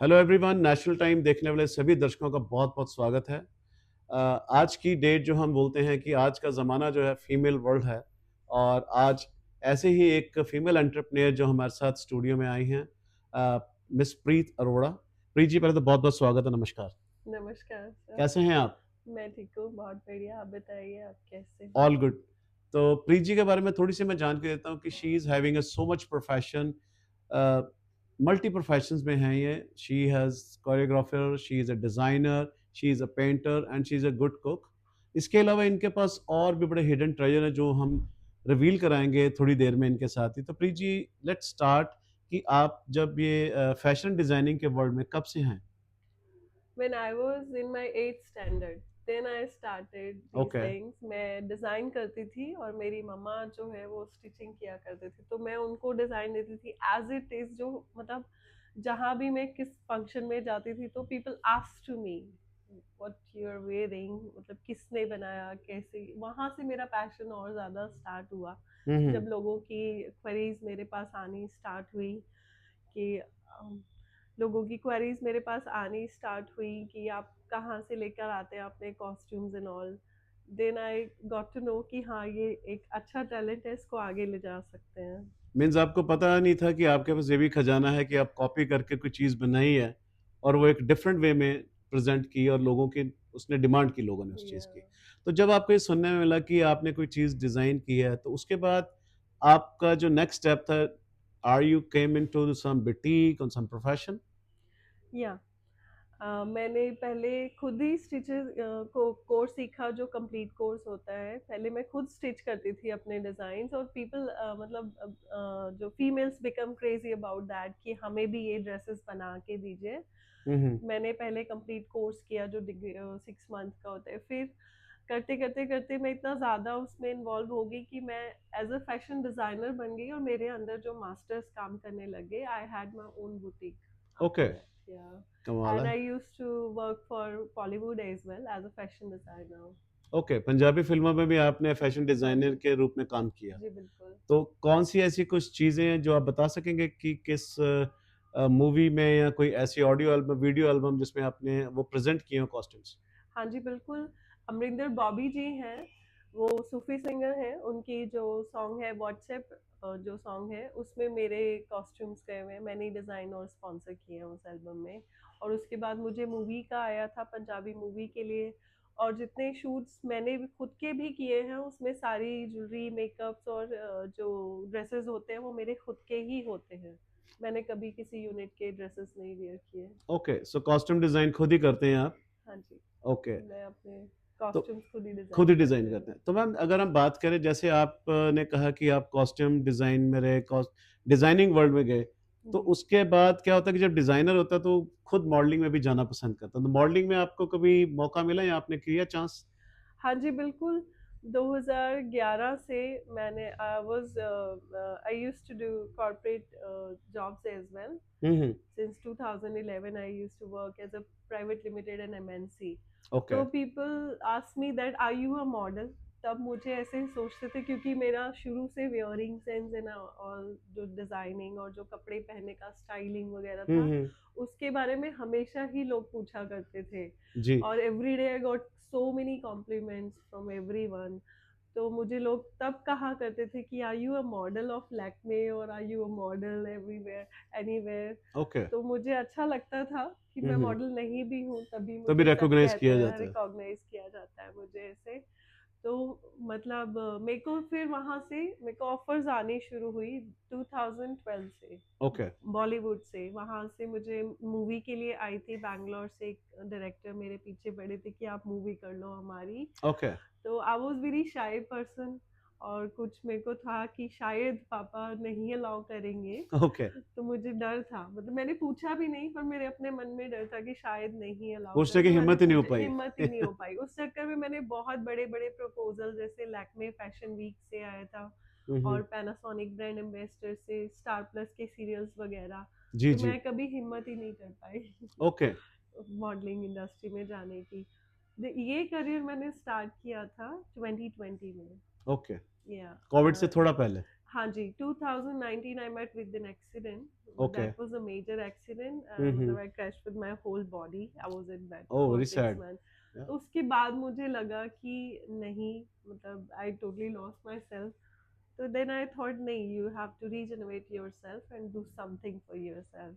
Hello everyone, national time देखने वाले सभी दर्शकों का बहुत-बहुत स्वागत है। आज की डेट जो हम बोलते हैं कि आज का ज़माना जो है फीमेल वर्ल्ड है और आज ऐसे ही एक फीमेल एंटरप्रेन्योर जो हमारे साथ स्टूडियो में आई हैं मिस प्रीत अरोड़ा। प्रीत जी, पहले तो बहुत-बहुत स्वागत है, नमस्कार। नमस्कार सर। कैसे हैं आप? मैं ठीक हूँ, बहुत बढ़िया। आप बताइए, आप कैसे हैं? All good. तो प्रीत जी के बारे में थोड़ी-सी मैं जान के देता हूँ कि she is having a so much profession, a, multi professions में हैं ये। She has choreographer, she is a designer, she is a painter and she is a good cook. इसके अलावा इनके पास और भी बड़े हिडन ट्रेजर हैं जो हम रिवील कराएँगे थोड़ी देर में इनके साथ ही। तो प्रीत जी, लेट्स स्टार्ट कि आप जब ये फैशन डिज़ाइनिंग के वर्ल्ड में कब से हैं? When I was in my 8th standard, then I started these okay. things. मैं डिज़ाइन करती थी और मेरी मम्मा जो है वो स्टिचिंग किया करते थे, तो मैं उनको डिज़ाइन देती थी एज़ इट इज़। जो मतलब जहाँ भी मैं किस फंक्शन में जाती थी तो people asked to me what you are wearing, मतलब किसने बनाया, कैसे। वहाँ से मेरा पैशन और ज़्यादा स्टार्ट हुआ हुँ, जब हुँ। लोगों की क्वेरीज मेरे पास आनी स्टार्ट हुई कि लोगों की क्वेरीज मेरे पास आनी स्टार्ट हुई कि आप कहाँ से लेकर आते हैं अपने costumes and all. Then I got to know कि हाँ, ये एक अच्छा टैलेंट है, इसको आगे ले जा सकते हैं। मीन्स आपको पता नहीं था कि आपके पास ये भी खजाना है कि आप कॉपी करके कोई चीज़ बनाई है और वो एक डिफरेंट वे में प्रेज़ेंट की और लोगों की उसने डिमांड की, लोगों ने उस चीज़ की। Yeah. तो जब आपको ये सुनने में मिला कि आपने कोई चीज़ डिज़ाइन की है, तो उसके बाद आपका जो नेक्स्ट स्टेप था, are you came into some boutique और सम प्रोफेशन? या मैंने पहले खुद ही स्टिचेस को कोर्स सीखा, जो कंप्लीट कोर्स होता है। पहले मैं खुद स्टिच करती थी अपने डिज़ाइंस, और पीपल मतलब जो females become crazy about that कि हमें भी ये ड्रेसेस बना के दीजिए। हुँ, हुँ। मैंने पहले कंप्लीट कोर्स किया जो डिग्री 6 मंथ का होता है। फिर करते करते करते मैं इतना ज़्यादा उसमें इन्वॉल्व हो गई कि मैं एज अ फैशन डिज़ाइनर बन गई, और मेरे अंदर जो मास्टर्स काम करने लगे। I had my own boutique okay, after that, या। कमाल And है। I used to work for Bollywood as well as a fashion designer. Okay, Punjabi फ़िल्मों में भी आपने फैशन हाँ डिज़ाइनर जी, के रूप में काम किया। जी बिल्कुल। तो कौन-सी ऐसी कुछ चीज़ें हैं जो आप बता सकेंगे कि किस मूवी में या कोई ऐसी ऑडियो एल्बम, वीडियो एल्बम जिसमें आपने वो प्रेज़ेंट किए हों कॉस्ट्यूम्स? हाँ जी, बिल्कुल। अमरिंदर बॉबी जी हैं, वो सूफ़ी सिंगर हैं। उनकी जो सॉन्ग है व्हाट्सएप, जो सॉन्ग है उसमें मेरे कॉस्ट्यूम्स गए हुए हैं। मैंने ही डिज़ाइन और स्पॉन्सर किए हैं उस एल्बम में। और उसके बाद मुझे मूवी का आया था, पंजाबी मूवी के लिए। और जितने शूट्स मैंने भी खुद के भी किए हैं, उसमें सारी ज्वेलरी, मेकअप्स और जो ड्रेसेस होते हैं वो मेरे खुद के ही होते हैं। मैंने कभी किसी यूनिट के ड्रेसेस नहीं वियर किए। ओके, सो कॉस्ट्यूम डिज़ाइन खुद ही करते हैं आप? हाँ जी, ओके, मैं अपने तो कॉस्ट्यूम्स खुद ही खुद ही डिज़ाइन करते डिज़ाइन हैं। करते हैं। तो मैम, अगर हम बात करें, जैसे आपने कहा कि आप कॉस्ट्यूम डिज़ाइन में रहे, डिज़ाइनिंग वर्ल्ड में गए, तो जी। उसके बाद क्या होता है कि जब डिज़ाइनर होता है तो खुद मॉडलिंग में भी जाना पसंद करता है। तो मॉडलिंग में आपको कभी मौका मिला या आपने किया चांस? हाँ जी, बिल्कुल। 2011 से मैंने I used to do corporate jobs as well. Hmm, hmm. Since 2011, I used to work as a private limited and MNC. Okay. तो people ask me that are you a model? तब मुझे ऐसे ही सोचते थे, क्योंकि मेरा शुरू से वेयरिंग सेंस एंड ऑल, जो डिज़ाइनिंग और जो कपड़े पहनने का स्टाइलिंग वगैरह हुँ, था, हुँ। उसके बारे में हमेशा ही लोग पूछा करते थे। जी। और every day I got so many compliments from everyone. तो मुझे लोग तब कहा करते थे कि are you a model of Lakme, और are you a model everywhere, anywhere. Okay. तो मुझे अच्छा लगता था कि हुँ, मैं हुँ। मॉडल नहीं भी हूँ, तभी तभी मुझे सब रिकॉग्नाइज़ कहते किया हैं, जाता है। रिकॉग्नाइज किया जाता है मुझे ऐसे। तो मतलब मेरे को फिर वहाँ से मेरे को ऑफर्स आनी शुरू हुई 2012 से, ओके, बॉलीवुड से। वहाँ से मुझे मूवी के लिए आई थी बैंगलोर से, एक डायरेक्टर मेरे पीछे पड़े थे कि आप मूवी कर लो हमारी। ओके, तो I was very shy person, और कुछ मेरे को था कि शायद पापा नहीं अलाउ करेंगे। ओके। तो मुझे डर था, मतलब मैंने पूछा भी नहीं, पर मेरे अपने मन में डर था कि शायद नहीं अलाउ पूछने की करेंगे। मैंने हिम्मत ही नहीं हो पूछा, पाई। हिम्मत ही नहीं हो पाई। उस चक्कर में मैंने बहुत बड़े-बड़े प्रपोज़ल, जैसे लैक्मे फैशन वीक से आया था हुँ, और हुँ। पैनासोनिक ब्रांड एम्बेसडर से, स्टार प्लस के सीरियल्स वगैरह। जी, तो जी। मैं कभी हिम्मत ही नहीं कर पाई ओके, मॉडलिंग इंडस्ट्री में जाने की। ये करियर मैंने स्टार्ट किया था 2020 में। ओके। या कोविड से थोड़ा पहले। हाँ जी, 2019 I met with an accident, but okay. that was a major accident. हम्म। मतलब I crashed with my whole body. I was in bed oh, for very 6 months. Sad. तो उसके बाद मुझे लगा कि नहीं, मतलब I totally lost myself. So then I thought नहीं, you have to regenerate yourself and do something for yourself.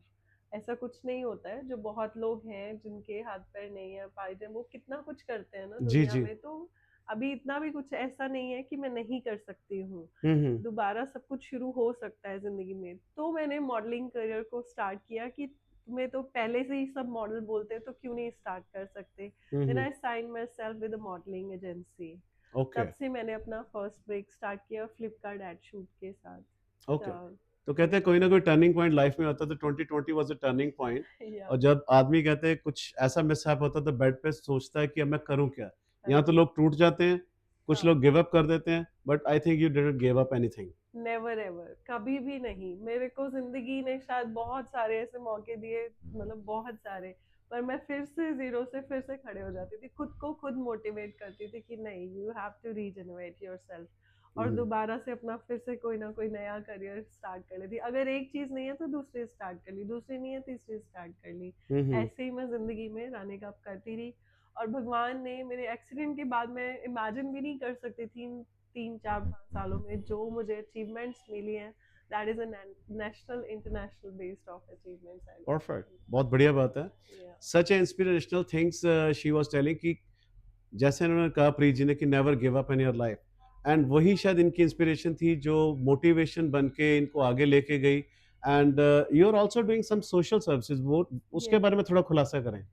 ऐसा कुछ नहीं होता है, जो बहुत लोग हैं जिनके हाथ पैर नहीं है, पाए हैं, वो कितना कुछ करते हैं ना जी दुनिया जी। में। तो अभी इतना भी कुछ ऐसा नहीं है कि मैं नहीं कर सकती हूँ। हम्म। दोबारा सब कुछ शुरू हो सकता है ज़िंदगी में। तो मैंने मॉडलिंग करियर को स्टार्ट किया कि तुम्हें तो पहले से ही सब मॉडल बोलते हैं, तो क्यों नहीं स्टार्ट कर सकते। Then hmm. I sign my self with a modelling agency. Okay. तब से मैंने अपना फर्स्ट ब्रेक स्टार्ट किया फ्लिपकार्ट एड शूट के साथ। ओके। तो तो कहते हैं कोई ना कोई टर्निंग पॉइंट लाइफ में होता है, तो 2020 वाज अ टर्निंग पॉइंट। या और जब आदमी कहते हैं कुछ ऐसा मिसहैप होता है तो बेड पे सोचता है कि अब मैं करूं क्या। यहाँ तो हाँ, लोग टूट जाते हैं, कुछ हाँ। लोग गिव अप कर देते हैं, but I think you didn't give up anything. Never ever, कभी भी नहीं। मेरे को ज़िंदगी ने शायद बहुत सारे ऐसे मौके दिए, मतलब बहुत सारे, पर मैं फिर से ज़ीरो से फिर से खड़े हो जाती थी। खुद को खुद मोटिवेट करती थी कि नहीं, you have to regenerate yourself, और दोबारा से अपना फिर से कोई ना कोई नया करियर स्टार्ट कर लेती। अगर एक चीज़ नहीं है तो दूसरी स्टार्ट कर ली, दूसरी नहीं है तीसरी स्टार्ट कर ली। हम्म। ऐसे ही मैं ज़िंदगी में रनिंग अप करती रही। और भगवान ने, मेरे एक्सीडेंट के बाद मैं इमेजिन भी नहीं कर सकती थी 3 4 5 सालों में जो मुझे अचीवमेंट्स मिली हैं। That is a national international based of achievements I perfect, got. बहुत बढ़िया बात है। Yeah such a inspirational things she was telling कि जैसे उन्होंने कहा प्रीत जी ने कि never give up in your life, and वही शायद इनकी इंस्पिरेशन थी जो मोटिवेशन बन के इनको आगे लेके गई। And you are also doing some social services, वो उसके यस, बारे में थोड़ा खुलासा करें।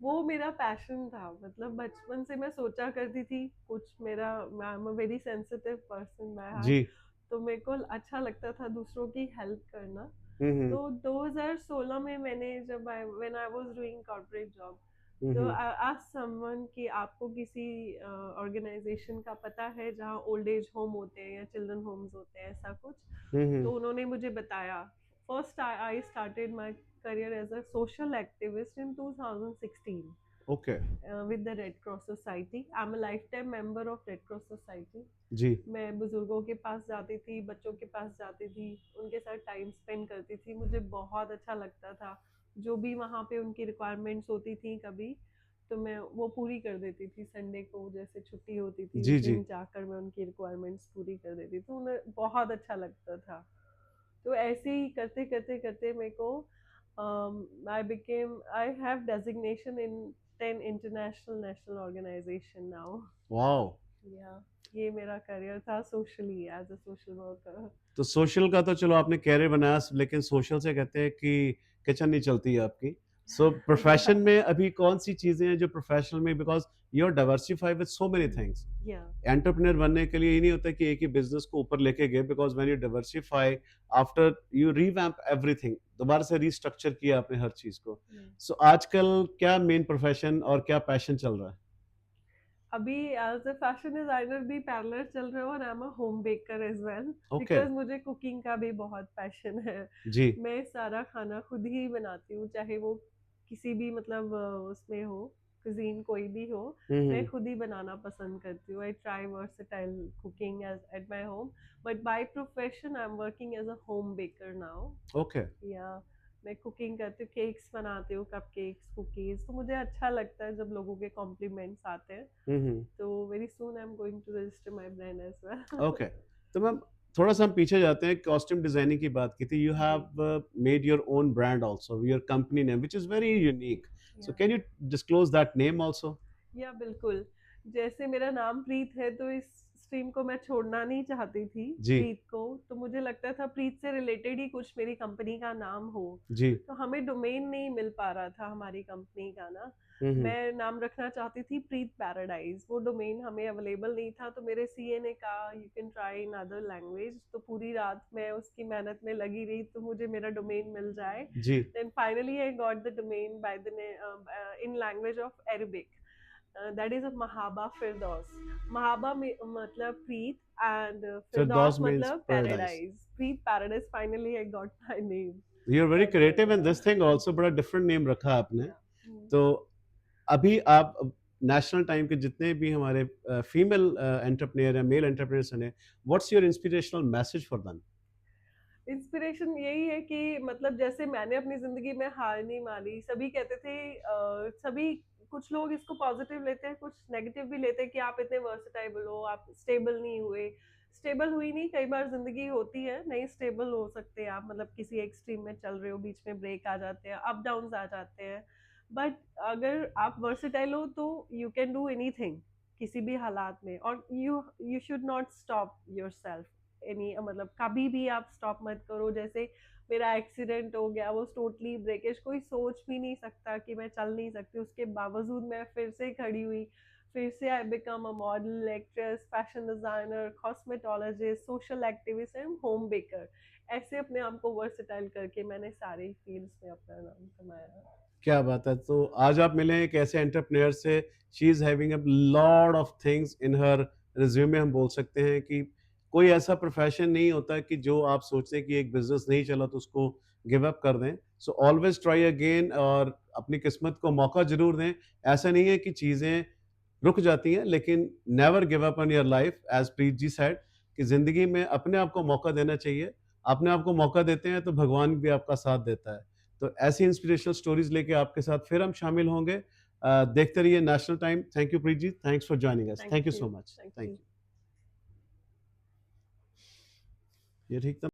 वो मेरा पैशन था। मतलब बचपन से मैं सोचा करती थी कुछ, मेरा, I am a very sensitive person by heart. जी। तो मेरे को अच्छा लगता था दूसरों की हेल्प करना। हम्म। तो 2016 में मैंने, जब I when I was doing corporate job, तो हम्म। आई आस्क्ड समवन कि आपको किसी ऑर्गेनाइजेशन का पता है जहाँ ओल्ड एज होम होते हैं या चिल्ड्रन होम्स होते हैं, ऐसा कुछ। हम्म। तो उन्होंने मुझे बताया। First I started my career as a social activist in 2016 okay. with the Red Cross Society. I'm a lifetime member of Red Cross Society. जी। मैं बुजुर्गों के पास जाती थी, बच्चों के पास जाती थी, उनके साथ टाइम स्पेंड करती थी। मुझे बहुत अच्छा लगता था। जो भी वहाँ पे उनकी रिक्वायरमेंट्स होती थी कभी, तो मैं वो पूरी कर देती थी। संडे को जैसे छुट्टी होती थी, जी उस जी। दिन जाकर मैं उनकी रिक्वायरमेंट्स पूरी कर देती थी। तो उन्हें बहुत अच्छा लगता था। तो ऐसे ही करते करते करते मेरे को, I have designation in 10 international national organisation now. Wow. या ये मेरा करियर था socially, as a social worker. तो सोशल का तो चलो आपने कैरियर बनाया, लेकिन सोशल से कहते हैं कि किचन नहीं चलती है आपकी। सो प्रोफेशन में अभी कौन सी चीजें हैं जो प्रोफेशनल में, because you are diversified with so many things. या एंटरप्रेन्योर बनने के लिए ये नहीं होता कि एक ही बिजनेस को ऊपर लेके गए, because when you diversify, after you revamp everything, दोबारा से रीस्ट्रक्चर किया आपने हर चीज को। सो आजकल क्या मेन प्रोफेशन और क्या पैशन चल रहा है? अभी एज अ फैशन डिजाइनर भी पैरेलल चल रहा है, और I am a home baker as well, okay. Because मुझे कुकिंग का भी बहुत पैशन है। जी। मैं सारा खाना खुद ही बनाती हूँ, चाहे वो किसी भी, मतलब उसमें हो, कुजीन कोई भी हो। मैं हम्म। खुद ही बनाना पसंद करती हूँ। I try versatile cooking as at my home, but by profession I am working as a home baker now. Okay. या मैं कुकिंग करती हूँ, केक्स बनाती हूँ, कप केक्स, कुकीज। तो मुझे अच्छा लगता है जब लोगों के कॉम्प्लीमेंट्स आते हैं। हम्म। तो very soon I am going to register my brand as okay. Well. तो मैम थोड़ा सा हम पीछे जाते हैं, कॉस्ट्यूम डिजाइनिंग की बात की थी। यू जी। Have made your own brand also, your company name which is very unique. So yeah can you disclose that name also? Yeah बिल्कुल। जैसे मेरा नाम प्रीत है, तो इस स्ट्रीम को मैं छोड़ना नहीं चाहती थी, जी। प्रीत को। तो मुझे लगता था प्रीत से रिलेटेड ही कुछ मेरी कंपनी का नाम हो। जी। तो हमें डोमेन नहीं मिल पा रहा था हमारी कंपनी का ना। हम्म। मैं नाम रखना चाहती थी प्रीत पैराडाइज, वो डोमेन हमें अवेलेबल नहीं था। तो मेरे सीए ने कहा you can try in other language. तो पूरी रात मैं उसकी मेहनत में लगी रही तो मुझे मेरा डोमेन मिल जाए। जी। Then finally I got the domain by the in language of Arabic. That is महाबा फिरदौस। महाबा मतलब प्रीत, एंड फिरदौस फिरदौस मींस मतलब paradise. Paradise. Preet paradise, finally I got my name. You are very ऐसा क्रिएटिव इन था। दिस थिंग आल्सो, बड़ा डिफरेंट नेम रखा आपने। या तो अभी आप नेशनल टाइम के जितने भी हमारे फीमेल एंटरप्रेन्योर या मेल एंटरप्रेन्योर्स हैं, what's your inspirational message for them? Inspiration यही है कि मतलब जैसे मैंने अपनी ज़िंदगी में हार नहीं मानी, सभी कहते थे सभी कुछ लोग इसको पॉज़िटिव लेते हैं, कुछ नेगेटिव भी लेते हैं कि आप इतने वर्सेटाइल हो, आप स्टेबल नहीं हुए। स्टेबल हुई नहीं, कई बार ज़िंदगी होती है, नहीं स्टेबल हो सकते आप मतलब किसी एक्सट्रीम में चल रहे हो, बीच में ब्रेक आ जाते हैं, अप डाउन्स आ जाते हैं। बट अगर आप वर्सेटाइल हो तो यू कैन डू एनीथिंग, किसी भी हालात में और you you should not stop yourself any मतलब कभी भी आप स्टॉप मत करो। जैसे मेरा एक्सीडेंट हो गया, वो टोटली ब्रेकेज, कोई सोच भी नहीं सकता कि मैं चल नहीं सकती, उसके बावजूद मैं फिर से खड़ी हुई, फिर से I become a model, actress, fashion designer, cosmetologist, social activist and home baker. ऐसे अपने आप को वर्सेटाइल करके मैंने सारे फील्ड्स में अपना नाम कमाया। क्या बात है! तो आज आप मिले हैं एक ऐसे एंटरप्रेन्योर से, she is having a lot of things in her resume. हम बोल सकते हैं कि कोई ऐसा प्रोफ़ेशन नहीं होता कि जो आप सोचते हैं कि एक बिज़नेस नहीं चला तो उसको गिव अप कर दें। सो ऑलवेज़ ट्राई अगेन और अपनी किस्मत को मौका ज़रूर दें। ऐसा नहीं है कि चीज़ें रुक जाती हैं, लेकिन never give up on your life as Preet ji said कि ज़िंदगी में अपने आप को मौका देना चाहिए। अपने आप को मौका देते हैं तो भगवान भी आपका साथ देता है। तो ऐसी इंस्पिरेशनल स्टोरीज़ लेके आपके साथ फिर हम शामिल होंगे। देखते रहिए national time. Thank you Preet ji, thanks for joining us. Thank thank you you. So much. Thank thank you. You. ये ठीक था?